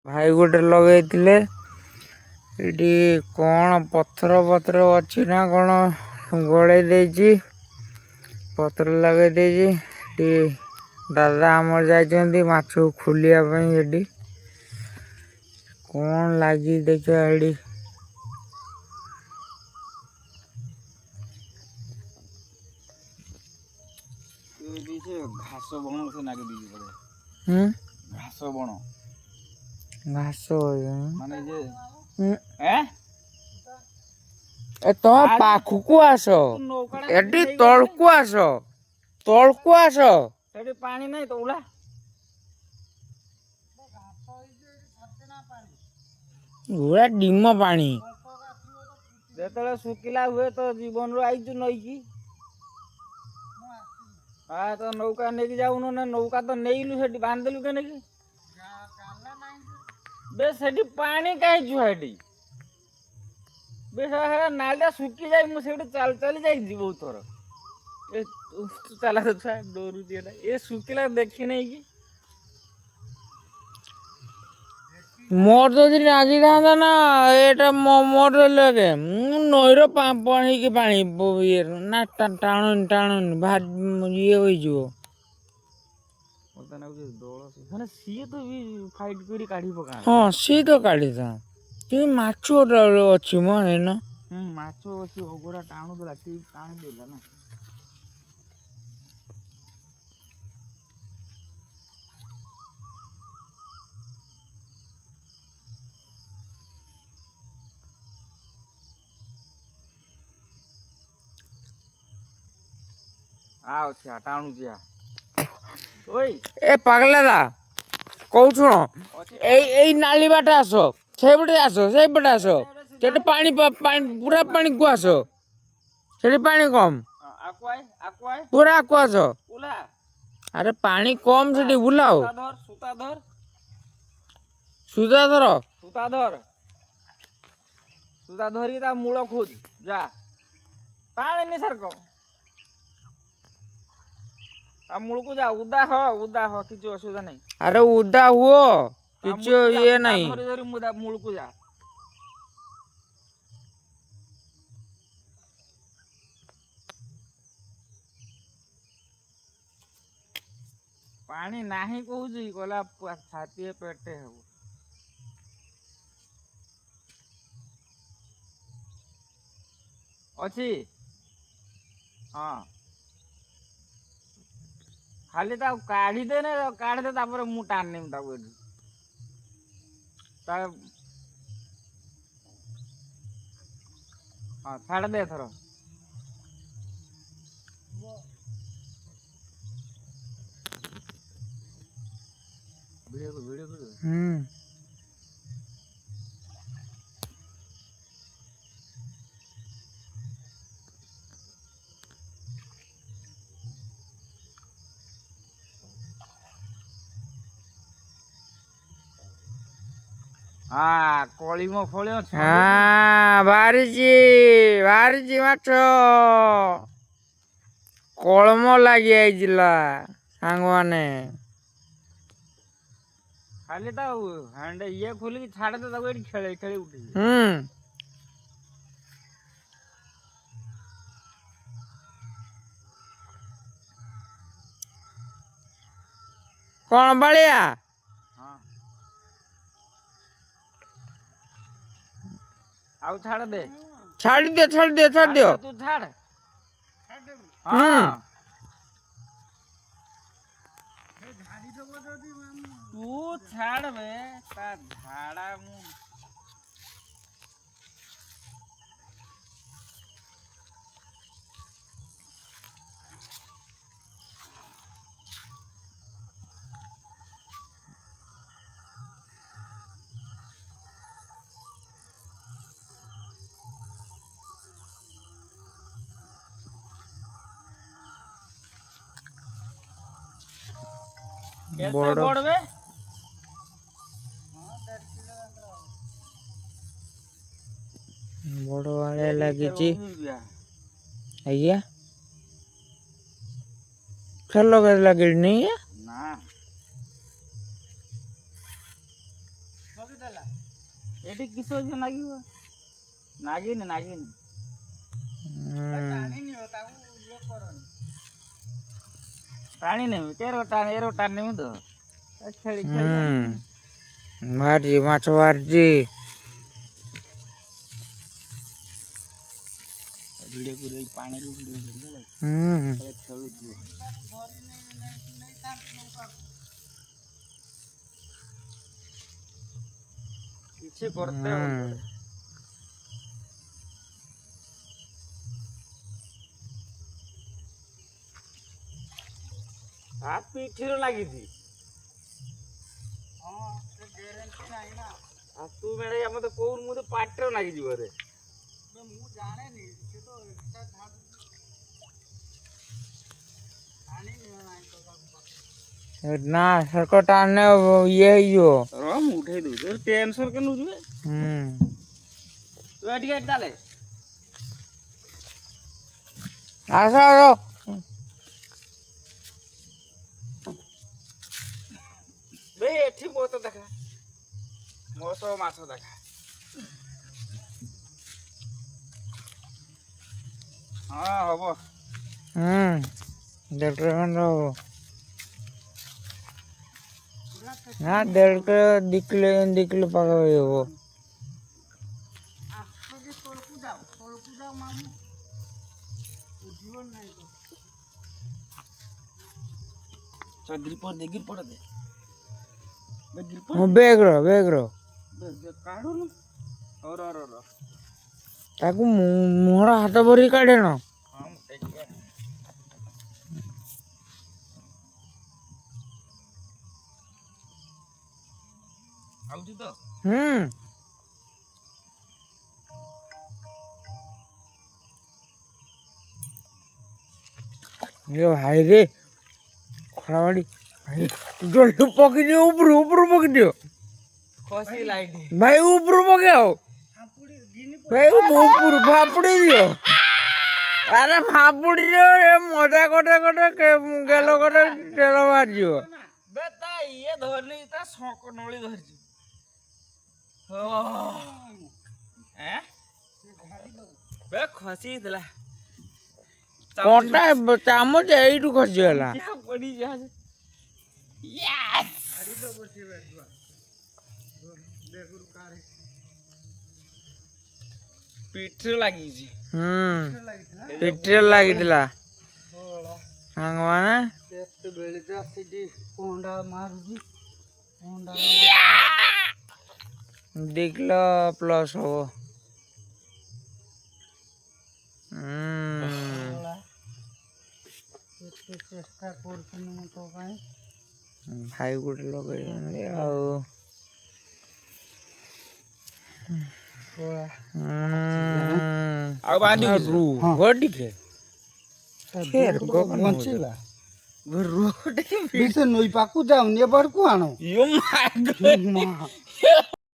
भाई गोटे लगे ये कौन पथर पथर अच्छी ना कौन गड़े पथर लगे दादा आमर जाइए माछ खोलिया ये कौन लगी देखा ये घास बण से नागे दी हम्म घास बण घास माने जे ए तुम पाखक आस एटी तलकू आस तलकू आस सेठी पानी नहीं तो उला पूरा डिम पानी जेतले सुकिला हुए तो जीवन रो आइजु नई की हाँ तो नौका नहीं जाऊन ना नौका तो नहीं लु सेठी बांध देलु के नहीं बे सेठी पानी कहीं जुहाडी बे सारा नालटा सुकी जाय मु सेठी चल चली जाई बहुत थोर ए तू चला तो छा डोरू दिएला ए सुकिला देखी नहीं की मोर तो दिन आजी था ना एटा मोर लगे नईर पानी की पानी ये ना टाणुन टाणुन भार ये हो जो माने सी तो भी फाइट करी काढी पका हाँ सी तो काढ़ी था कि माछ अच्छी मो है ना माछ अच्छी ओगोरा टाणु देला टी टाणी देला ना आओ छा टाणु जिया ओई ए पागला दा कहू शुण ए नाली बाटे आस से पटे आस से पटे आस सेटे पानी पूरा पानी को आस सेठी पानी कम आकुआई पूरा आको आस उला अरे पानी कम सेठी बुलाओ सूता धर सुधा धर सूता धरी ता मूल खोज जा पानी नहीं सरको आ मूल को जा उदा हो किसी असुविधा नहीं अरे उदा हुओ किसी ये नहीं धरी धरी मुदा मूल को जा पानी नाही कहूँ गला छाती पेटे हब अच्छी हाँ खाली ता काढ़ी दे ना काढ़ दे तापर मु टान नेम ताको एठी ता हां छाड़ दे थरो वीडियो हाँ कलिम फल हाँ बाहरी माछ कलम लगी आईला सांग माने खाली ता हैंड ये खोली छाड़ दे ताको एठी खेले खेले उठी कौन बलिया आउ छाड़ दे छाड़ दियो तू छाड़ तू छाड़ बे ता झाड़ा मु बड़ बे बड़ वाले लगी आइया खेल लगे नहीं है ना ଏଠି କିସ ଅଛି ନାଗିବ ନାଗିନି ନାଗିନି ଟାଣି ନେବି ଏର ଟାଣି ନେବି ତ ଖେଳି ଖେଳି ବାହାରିଛି ମାଛ ବାହାରିଛି। ଭିଡ଼ିଓ କରି ପାଣିରୁ ଭିଡ଼ିଓ କରିଦେଲା ଖେଳୁଥିବ କିଛି କରତେ ପିଠିରେ ଲାଗିଛି ତୁ ମେଳେ ମତେ କହୁନୁ ମୁଁ ତ ପାଟିରେ ଲାଗିଯିବ ରେ ମୁଁ ଜାଣେନି ସେ ତ ନା ସର୍କ ଟାଣିଲେ ଇଏ ହେଇଯିବ। ମୁଁ ଉଠେଇ ଦଉଛି ଟେନସନ କେନ ନଉଛୁ ତୁ ଟିକେ ଚାଲେ ଆସ ବେ ଏଠି ବହୁତ ଦେଖା ମୋ ସହ ମାଛ ଦେଖା ହଁ ହବ 1.5 କିଲୋ ଖଣ୍ଡେ ହବ। ନା 1.5 କିଲୋ 2 କିଲୋ ପାଖାପାଖି ହବ। ବେଗ୍ର କାଢୁନୁ ତାକୁ ମୁହଁର ହାତ ଭରିକି କାଢେଣ। ଆଉଛୁ ତ ଭାଇ ରେ ଖରା ବାଡ଼ି ଜଲ୍ଦି ପକେଇଦିଅ ଉପରୁ ପକେଇଦିଅ ଖସି ଲାଇଟ୍ ଭାଇ ଉପରୁ ପକେଇବ ଭାଇ ଉପରୁ ଫାପୁଡ଼ି ଦିଅ। ଆରେ ଫାପୁଡ଼ି ଦିଅ ମଜା କଟେ ଗେଲ କଟେ ତେଲ ବାହାରିଯିବ। ବେ ତା ଇଏ ଧରନି ତା ଶଙ୍କ ନଳି ଧରିଛି ବେ ଖସିଥିଲା କଣ୍ଟା ଚାମଚ ଏଇଠୁ ଖସିଗଲା। ପିଠିରେ ଲାଗିଛି ପିଠିରେ ଲାଗିଥିଲା ସାଙ୍ଗମାନେ 2 କିଲୋ ପ୍ଲସ୍ ହବ। ଚେଷ୍ଟା କରୁଥିଲି ମୁଁ ତୋ ପାଇଁ ଭାଇ ଗୋଟେ ଲଗେଇଛନ୍ତି ଆଉ ଆଉ ବାନ୍ଧି ଟିକେ ବଞ୍ଚେଇବା ନଈ ପାଖକୁ ଯାଉନି ଏ ବାଡ଼କୁ ଆଣ